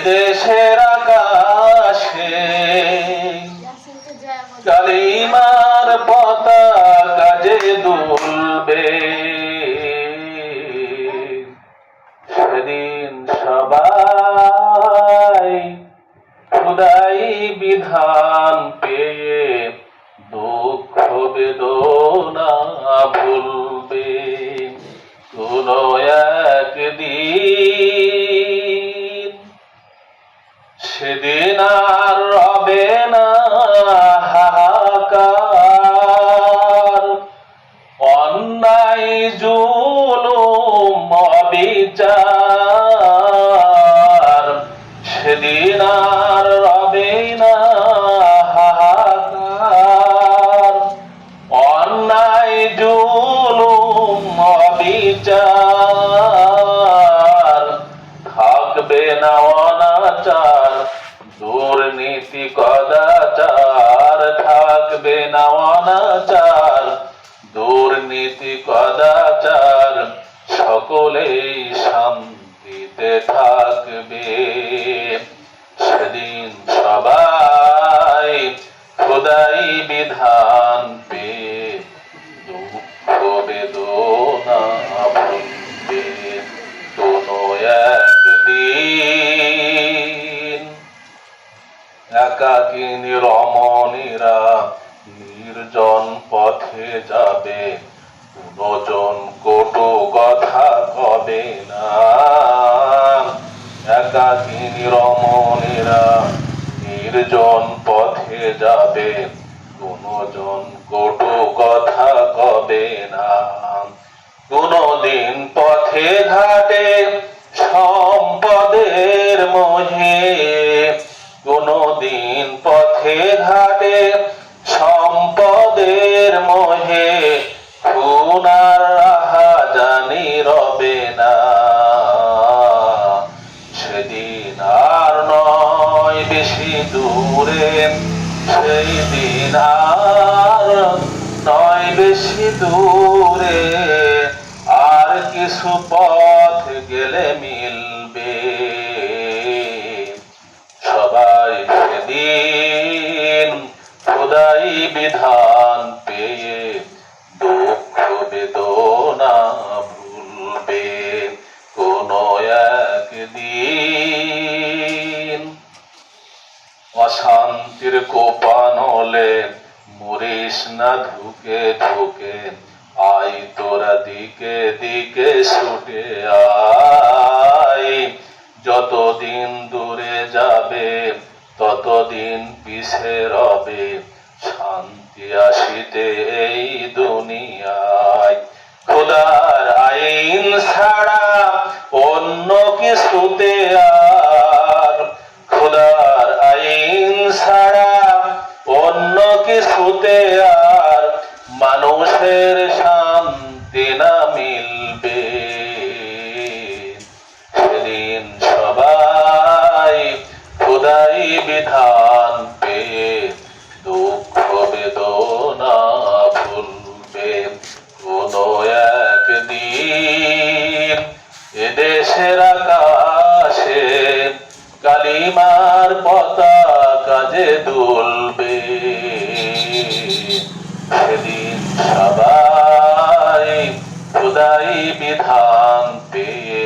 এদেশের আকাশে কালিমার পতাকা যে দুলবে, সেদিন সবাই খোদাই বিধান পেয়ে দুঃখ বেদনা ভুলবে। কোনো একদিন সেদিন আর রবে না হাহাকার, অন্যায় জুলুম অবিচার, সেদিন আর রবে না হাহাকার, অন্যায় জুলুম অবিচার, থাকবে না অনাচার দুর্নীতি কদাচার, থাকবে না অনাচার দুর্নীতি কদাচার, সকলেই শান্তিতে থাকবে। সেদিন সবাই খোদাই বিধান পেয়ে দুঃখ বেদনা ভুলবে। কোনো একদিন একাকিনী রমণীরা নির্জন পথে যাবে, কোনজন কটু কথা কবে না। একাকিনী রমণীরা নির্জন পথে যাবে, কোনজন কটু কথা কবে না। কোনদিন পথে ঘাটে সম্পদের মোহে, কোনদিন পথে ঘাটে সম্পদের মোহে, খুন আর রাহাজানি রবে না। সেদিন আর নয় বেশি দূরে, সেই দিন আর নয় বেশি দূরে, আর কিছু পথ গেলে মিলবে। সবাই সেদিন খোদাই বিধান পেয়ে দুঃখ বেদনা ভুলবে। কোনো একদিন অশান্তির কোপানলে মরিস না ধুকে ধুকে, আই তোরা দিকে দিকে ছুটে আয়। যতদিন দূরে যাবে ততদিন পিছে রবে, শান্তি আসিতে এই দুনিয়ায়। খোদার আইন ছাড়া অন্য কিছুতে আর, খোদার আইন ছাড়া অন্য কিছুতে আর মানুষের শান্তি না মিলবে। সেদিন সবাই খোদাই বিধান পেয়ে দুঃখ বেদনা ভুলবে। কোনো একদিন এদেশের আকাশে কালিমার পতাকা যে দুলবে, সেদিন সবাই খোদাই বিধান পেয়ে